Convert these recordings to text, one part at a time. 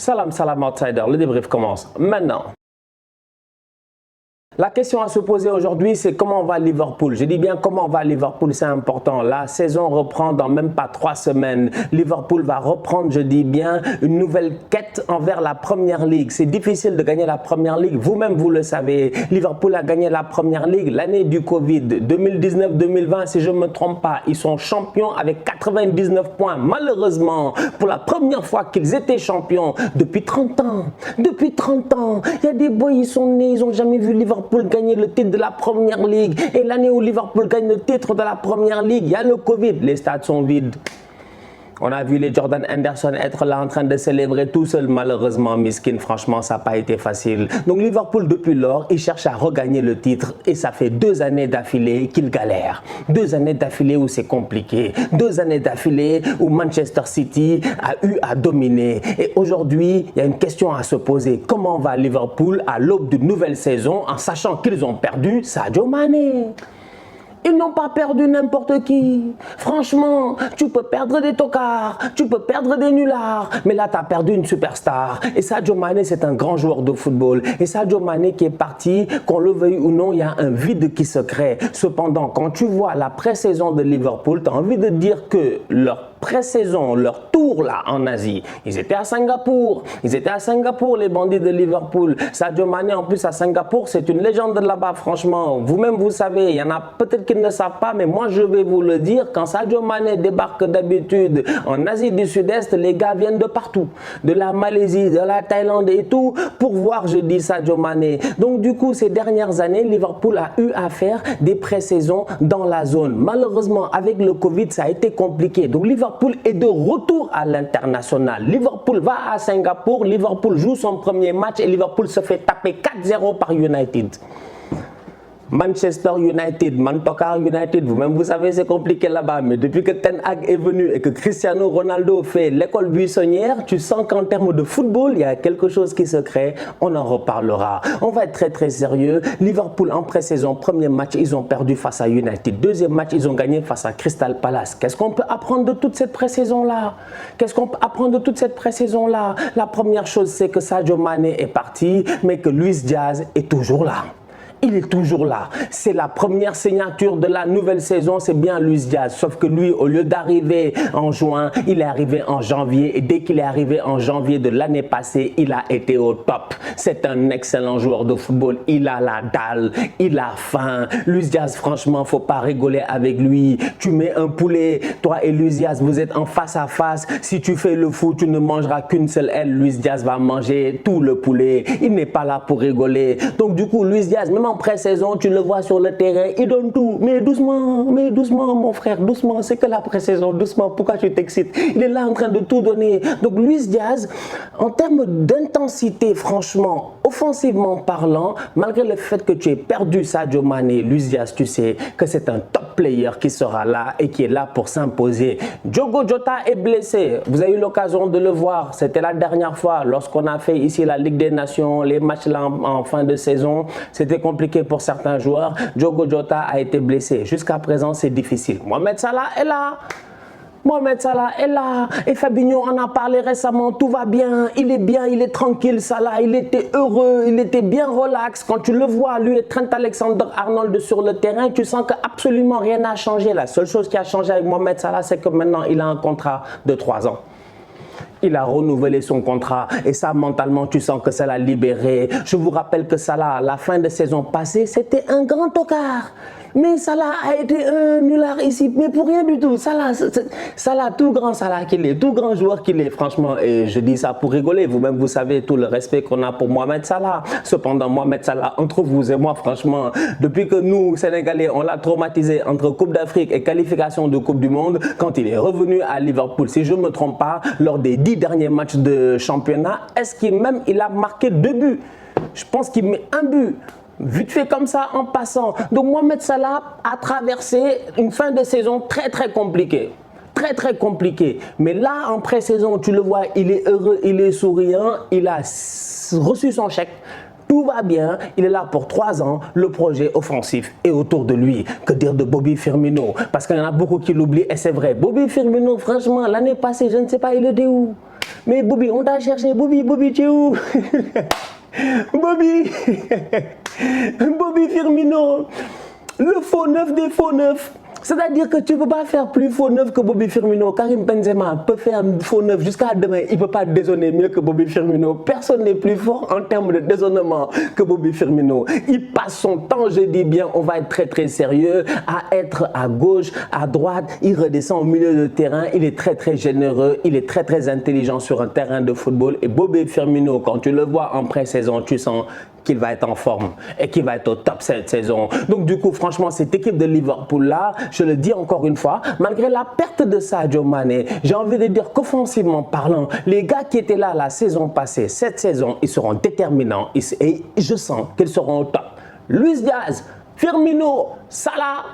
Salam, salam outsider, le débrief commence maintenant. La question à se poser aujourd'hui, c'est comment va Liverpool. Je dis bien comment va Liverpool, c'est important. La saison reprend dans même pas 3 semaines. Liverpool va reprendre, je dis bien, une nouvelle quête envers la Première Ligue. C'est difficile de gagner la Première Ligue. Vous-même, vous le savez. Liverpool a gagné la Première Ligue l'année du Covid. 2019-2020, si je ne me trompe pas, ils sont champions avec 99 points. Malheureusement, pour la première fois qu'ils étaient champions depuis 30 ans. Depuis 30 ans, il y a des boys, ils sont nés, ils n'ont jamais vu Liverpool gagner le titre de la Première Ligue. Et l'année où Liverpool gagne le titre de la Première Ligue, il y a le Covid, les stades sont vides. On a vu les Jordan Henderson être là en train de célébrer tout seul, malheureusement, miskin. Franchement, ça n'a pas été facile. Donc Liverpool, depuis lors, il cherche à regagner le titre et ça fait 2 années d'affilée qu'il galère. 2 années d'affilée où c'est compliqué. 2 années d'affilée où Manchester City a eu à dominer. Et aujourd'hui, il y a une question à se poser. Comment va Liverpool à l'aube d'une nouvelle saison en sachant qu'ils ont perdu Sadio Mané? Ils n'ont pas perdu n'importe qui. Franchement, tu peux perdre des tocards, tu peux perdre des nullards, mais là, tu as perdu une superstar. Et Sadio Mané, c'est un grand joueur de football. Et Sadio Mané qui est parti, qu'on le veuille ou non, il y a un vide qui se crée. Cependant, quand tu vois la pré-saison de Liverpool, tu as envie de dire que leur pré-saison, leur tour là en Asie, ils étaient à Singapour. Ils étaient à Singapour, les bandits de Liverpool. Sadio Mané, en plus, à Singapour, c'est une légende là-bas, franchement. Vous-même, vous savez, il y en a peut-être qui ne savent pas, mais moi, je vais vous le dire. Quand Sadio Mané débarque d'habitude en Asie du Sud-Est, les gars viennent de partout. De la Malaisie, de la Thaïlande et tout, pour voir, je dis, Sadio Mané. Donc, du coup, ces dernières années, Liverpool a eu à faire des pré-saisons dans la zone. Malheureusement, avec le Covid, ça a été compliqué. Donc, Liverpool est de retour à l'international. Liverpool va à Singapour, Liverpool joue son premier match et Liverpool se fait taper 4-0 par United. Manchester United, Manchester United, vous-même vous savez c'est compliqué là-bas, mais depuis que Ten Hag est venu et que Cristiano Ronaldo fait l'école buissonnière, tu sens qu'en termes de football, il y a quelque chose qui se crée, on en reparlera. On va être très sérieux. Liverpool en pré-saison, premier match, ils ont perdu face à United. Deuxième match, ils ont gagné face à Crystal Palace. Qu'est-ce qu'on peut apprendre de toute cette pré-saison-là? Qu'est-ce qu'on peut apprendre de toute cette pré-saison-là? La première chose, c'est que Sadio Mané est parti, mais que Luis Diaz est toujours là. Il est toujours là. C'est la première signature de la nouvelle saison, c'est bien Luis Diaz. Sauf que lui, au lieu d'arriver en juin, il est arrivé en janvier. Et dès qu'il est arrivé en janvier de l'année passée, il a été au top. C'est un excellent joueur de football. Il a la dalle, il a faim. Luis Diaz, franchement, faut pas rigoler avec lui. Tu mets un poulet, toi et Luis Diaz, vous êtes en face à face. Si tu fais le fou, tu ne mangeras qu'une seule aile. Luis Diaz va manger tout le poulet. Il n'est pas là pour rigoler. Donc du coup, Luis Diaz, même en pré-saison, tu le vois sur le terrain, il donne tout. Mais doucement, mon frère, doucement. C'est que la pré-saison, doucement. Pourquoi tu t'excites? Il est là en train de tout donner. Donc Luis Diaz, en termes d'intensité, franchement, offensivement parlant, malgré le fait que tu aies perdu Sadio Mané, Luis Diaz, tu sais que c'est un top player qui sera là et qui est là pour s'imposer. Diogo Jota est blessé. Vous avez eu l'occasion de le voir. C'était la dernière fois lorsqu'on a fait ici la Ligue des Nations, les matchs là en fin de saison. C'était compliqué pour certains joueurs. Diogo Jota a été blessé. Jusqu'à présent, c'est difficile. Mohamed Salah est là. Mohamed Salah est là. Et Fabinho en a parlé récemment. Tout va bien. Il est bien, il est tranquille. Salah, il était heureux. Il était bien relax. Quand tu le vois, lui et Trent Alexander-Arnold sur le terrain, tu sens qu'absolument rien n'a changé. La seule chose qui a changé avec Mohamed Salah, c'est que maintenant, il a un contrat de 3 ans. Il a renouvelé son contrat et ça, mentalement, tu sens que ça l'a libéré. Je vous rappelle que Salah, à la fin de saison passée, c'était un grand tocard. Mais Salah a été un nulard ici, mais pour rien du tout. Salah, tout grand Salah qu'il est, tout grand joueur qu'il est, franchement, et je dis ça pour rigoler. Vous-même, vous savez tout le respect qu'on a pour Mohamed Salah. Cependant, Mohamed Salah, entre vous et moi, franchement, depuis que nous, Sénégalais, on l'a traumatisé entre Coupe d'Afrique et qualification de Coupe du Monde, quand il est revenu à Liverpool, si je ne me trompe pas, lors des 10 derniers matchs de championnat, est-ce qu'il a marqué 2 buts? Je pense qu'il met un but. Vite fait comme ça, en passant. Donc Mohamed Salah a traversé une fin de saison très compliquée. Très compliquée. Mais là, en pré-saison, tu le vois, il est heureux, il est souriant, il a reçu son chèque. Tout va bien, il est là pour 3 ans, le projet offensif est autour de lui. Que dire de Bobby Firmino? Parce qu'il y en a beaucoup qui l'oublient et c'est vrai. Bobby Firmino, franchement, l'année passée, je ne sais pas, il était où? Mais Bobby, on t'a cherché. Bobby, tu es où? Bobby, Bobby Firmino, le faux neuf des faux neufs. C'est-à-dire que tu ne peux pas faire plus faux neuf que Bobby Firmino. Karim Benzema peut faire faux neuf jusqu'à demain. Il ne peut pas dézonner mieux que Bobby Firmino. Personne n'est plus fort en termes de dézonnement que Bobby Firmino. Il passe son temps, je dis bien, on va être très très sérieux, à être à gauche, à droite. Il redescend au milieu de terrain. Il est très très généreux. Il est très très intelligent sur un terrain de football. Et Bobby Firmino, quand tu le vois en pré-saison, tu sens qu'il va être en forme et qu'il va être au top cette saison. Donc du coup, franchement, cette équipe de Liverpool-là, je le dis encore une fois, malgré la perte de Sadio Mané, j'ai envie de dire qu'offensivement parlant, les gars qui étaient là la saison passée, cette saison, ils seront déterminants et je sens qu'ils seront au top. Luis Diaz, Firmino, Salah,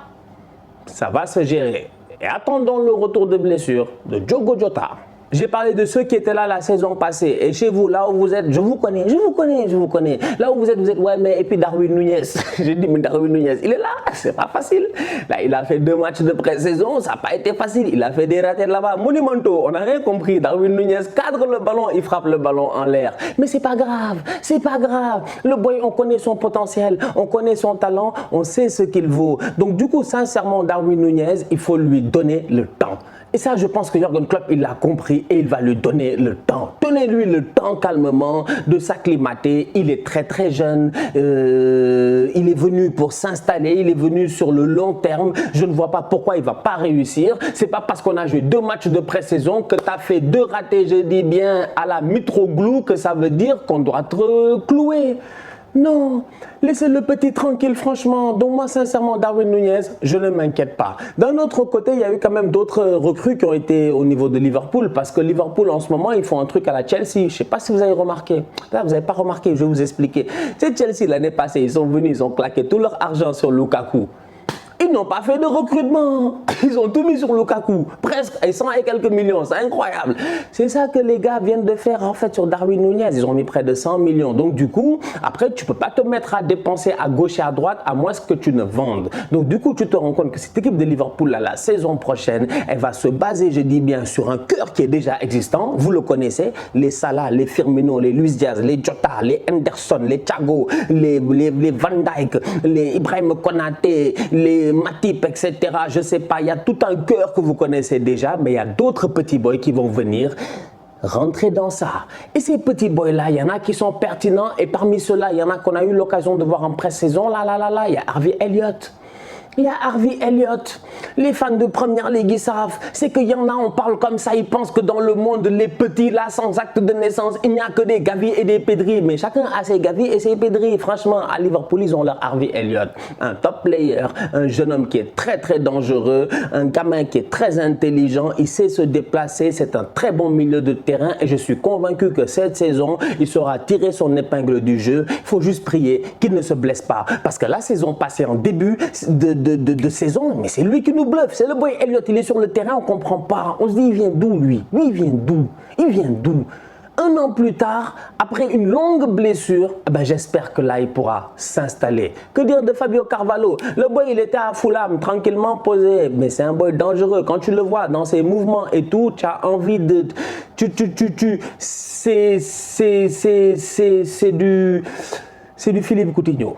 ça va se gérer. Et attendons le retour de blessure de Diogo Jota. J'ai parlé de ceux qui étaient là la saison passée. Et chez vous, là où vous êtes, je vous connais. Là où vous êtes, ouais, mais et puis Darwin Núñez. J'ai dit, mais Darwin Núñez, il est là, c'est pas facile. Là, il a fait 2 matchs de pré-saison, ça n'a pas été facile. Il a fait des ratés là-bas, monumentaux. On n'a rien compris. Darwin Núñez cadre le ballon, il frappe le ballon en l'air. Mais c'est pas grave, c'est pas grave. Le boy, on connaît son potentiel, on connaît son talent, on sait ce qu'il vaut. Donc, du coup, sincèrement, Darwin Núñez, il faut lui donner le temps. Et ça, je pense que Jürgen Klopp, il l'a compris et il va lui donner le temps. Donnez-lui le temps calmement de s'acclimater. Il est très très jeune. Il est venu pour s'installer. Il est venu sur le long terme. Je ne vois pas pourquoi il ne va pas réussir. C'est pas parce qu'on a joué 2 matchs de pré-saison que tu as fait 2 ratés, je dis bien, à la Mitroglou, que ça veut dire qu'on doit te clouer. Non, laissez le petit tranquille, franchement. Donc moi, sincèrement, Darwin Núñez, je ne m'inquiète pas. D'un autre côté, il y a eu quand même d'autres recrues qui ont été au niveau de Liverpool, parce que Liverpool, en ce moment, ils font un truc à la Chelsea. Je ne sais pas si vous avez remarqué. Là, vous n'avez pas remarqué, je vais vous expliquer. C'est Chelsea, l'année passée, ils sont venus, ils ont claqué tout leur argent sur Lukaku. Ils n'ont pas fait de recrutement. Ils ont tout mis sur Lukaku. Presque 100 et quelques millions. C'est incroyable. C'est ça que les gars viennent de faire en fait sur Darwin Núñez. Ils ont mis près de 100 millions. Donc du coup, après, tu ne peux pas te mettre à dépenser à gauche et à droite à moins que tu ne vendes. Donc du coup, tu te rends compte que cette équipe de Liverpool, là, la saison prochaine, elle va se baser, je dis bien, sur un cœur qui est déjà existant. Vous le connaissez. Les Salah, les Firmino, les Luis Diaz, les Jota, les Henderson, les Thiago, les Van Dijk, les Ibrahim Konaté, les Matip, etc. Je ne sais pas, il y a tout un cœur que vous connaissez déjà, mais il y a d'autres petits boys qui vont venir rentrer dans ça. Et ces petits boys-là, il y en a qui sont pertinents, et parmi ceux-là, il y en a qu'on a eu l'occasion de voir en pré-saison. Il y a Harvey Elliott. Il y a Harvey Elliott. Les fans de Première Ligue, ils savent. C'est qu'il y en a, on parle comme ça, ils pensent que dans le monde, les petits là, sans acte de naissance, il n'y a que des Gavi et des Pedri. Mais chacun a ses Gavi et ses Pedri. Franchement, à Liverpool, ils ont leur Harvey Elliott. Un top player, un jeune homme qui est très très dangereux, un gamin qui est très intelligent, il sait se déplacer, c'est un très bon milieu de terrain et je suis convaincu que cette saison, il saura tirer son épingle du jeu. Il faut juste prier qu'il ne se blesse pas. Parce que la saison passée, en début de saison, mais c'est lui qui nous bluffe. C'est le boy Elliott, il est sur le terrain, on ne comprend pas. On se dit, il vient d'où lui? Lui, il vient d'où? Il vient d'où? 1 an plus tard, après une longue blessure, j'espère que là, il pourra s'installer. Que dire de Fabio Carvalho? Le boy, il était à Fulham, tranquillement posé, mais c'est un boy dangereux. Quand tu le vois dans ses mouvements et tout, tu as envie de... C'est du Philippe Coutinho.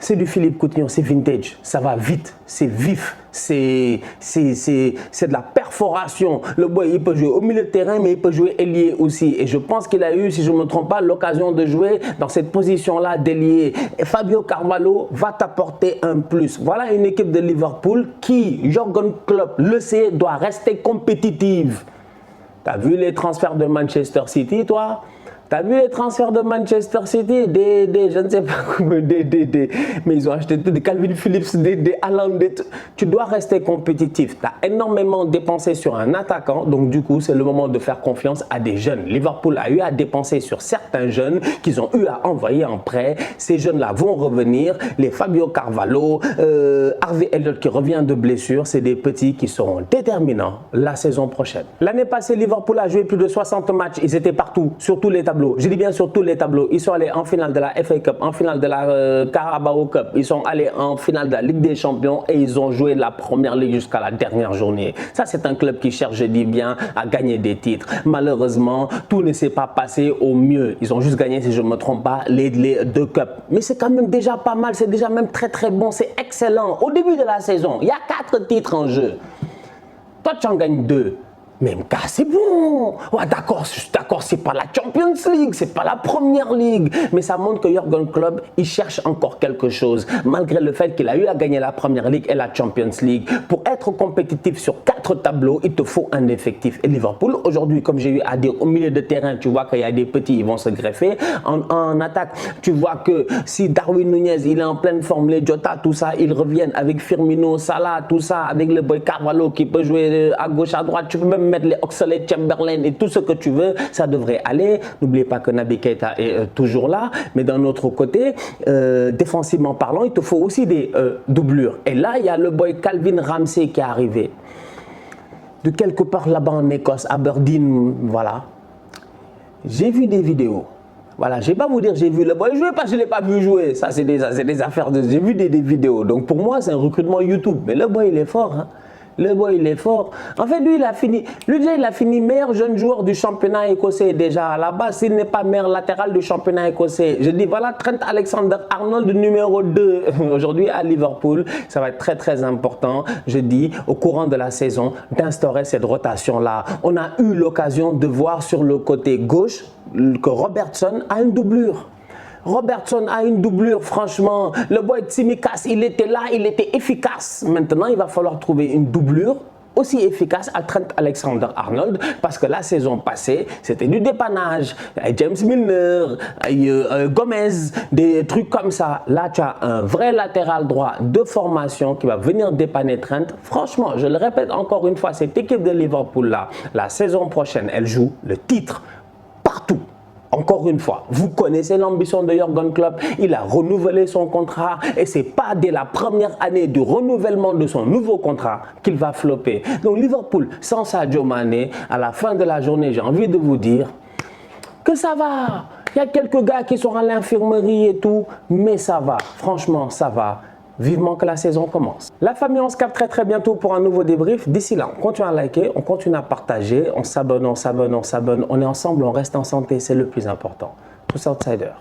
C'est du Philippe Coutinho, c'est vintage, ça va vite, c'est vif, c'est de la perforation. Le boy, il peut jouer au milieu de terrain, mais il peut jouer ailier aussi. Et je pense qu'il a eu, si je ne me trompe pas, l'occasion de jouer dans cette position-là d'ailier. Fabio Carvalho va t'apporter un plus. Voilà une équipe de Liverpool qui, Jürgen Klopp le sait, doit rester compétitive. Tu as vu les transferts de Manchester City, toi? T'as vu les transferts de Manchester City, je ne sais pas comment, mais ils ont acheté des Calvin Phillips, des Haaland, tu dois rester compétitif. Tu as énormément dépensé sur un attaquant, donc du coup, c'est le moment de faire confiance à des jeunes. Liverpool a eu à dépenser sur certains jeunes qu'ils ont eu à envoyer en prêt. Ces jeunes-là vont revenir. Les Fabio Carvalho, Harvey Elliott qui revient de blessure, c'est des petits qui seront déterminants la saison prochaine. L'année passée, Liverpool a joué plus de 60 matchs. Ils étaient partout, sur tous les tableaux. tableaux. Je dis bien sur tous les tableaux. Ils sont allés en finale de la FA Cup, en finale de la Carabao Cup. Ils sont allés en finale de la Ligue des Champions et ils ont joué la première ligue jusqu'à la dernière journée. Ça, c'est un club qui cherche, je dis bien, à gagner des titres. Malheureusement, tout ne s'est pas passé au mieux. Ils ont juste gagné, si je ne me trompe pas, les 2 cups. Mais c'est quand même déjà pas mal. C'est déjà même très bon. C'est excellent. Au début de la saison, il y a 4 titres en jeu. Toi, tu en gagnes 2. Même cas, c'est bon. Ouais, d'accord, c'est pas la Champions League, c'est pas la Première Ligue. Mais ça montre que Jürgen Klopp, il cherche encore quelque chose. Malgré le fait qu'il a eu à gagner la Première Ligue et la Champions League. Pour être compétitif sur 4 tableaux, il te faut un effectif. Et Liverpool, aujourd'hui, comme j'ai eu à dire, au milieu de terrain, tu vois qu'il y a des petits, ils vont se greffer. En attaque, tu vois que si Darwin Nunez, il est en pleine forme, les Jota, tout ça, ils reviennent avec Firmino, Salah, tout ça, avec le boy Carvalho qui peut jouer à gauche, à droite. Tu peux même mettre les Oxlade, Chamberlain et tout ce que tu veux, ça devrait aller. N'oubliez pas que Naby Keita est toujours là, mais d'un autre côté, défensivement parlant, il te faut aussi des doublures. Et là, il y a le boy Calvin Ramsey qui est arrivé. De quelque part là-bas en Écosse, Aberdeen, voilà. J'ai vu des vidéos. Voilà, je ne vais pas vous dire j'ai vu le boy jouer parce que je ne l'ai pas vu jouer. Ça, c'est des affaires de... J'ai vu des vidéos. Donc pour moi, c'est un recrutement YouTube. Mais le boy, il est fort. Hein. Le boy, il est fort. En fait, lui, il a fini meilleur jeune joueur du championnat écossais déjà. À la base, s'il n'est pas meilleur latéral du championnat écossais. Je dis, voilà, Trent Alexander-Arnold numéro 2 aujourd'hui à Liverpool. Ça va être très important, je dis, au courant de la saison, d'instaurer cette rotation-là. On a eu l'occasion de voir sur le côté gauche que Robertson a une doublure. Robertson a une doublure, franchement. Le boy Tsimikas, il était là, il était efficace. Maintenant, il va falloir trouver une doublure aussi efficace à Trent Alexander-Arnold parce que la saison passée, c'était du dépannage. James Milner, Gomez, des trucs comme ça. Là, tu as un vrai latéral droit de formation qui va venir dépanner Trent. Franchement, je le répète encore une fois, cette équipe de Liverpool-là, la saison prochaine, elle joue le titre partout. Encore une fois, vous connaissez l'ambition de Jürgen Klopp, il a renouvelé son contrat et ce n'est pas dès la première année du renouvellement de son nouveau contrat qu'il va flopper. Donc Liverpool, sans Sadio Mané, à la fin de la journée, j'ai envie de vous dire que ça va. Il y a quelques gars qui sont à l'infirmerie et tout, mais ça va, franchement ça va. Vivement que la saison commence. La famille, on se capte très bientôt pour un nouveau débrief. D'ici là, on continue à liker, on continue à partager, on s'abonne, on est ensemble, on reste en santé, c'est le plus important. Tous outsiders.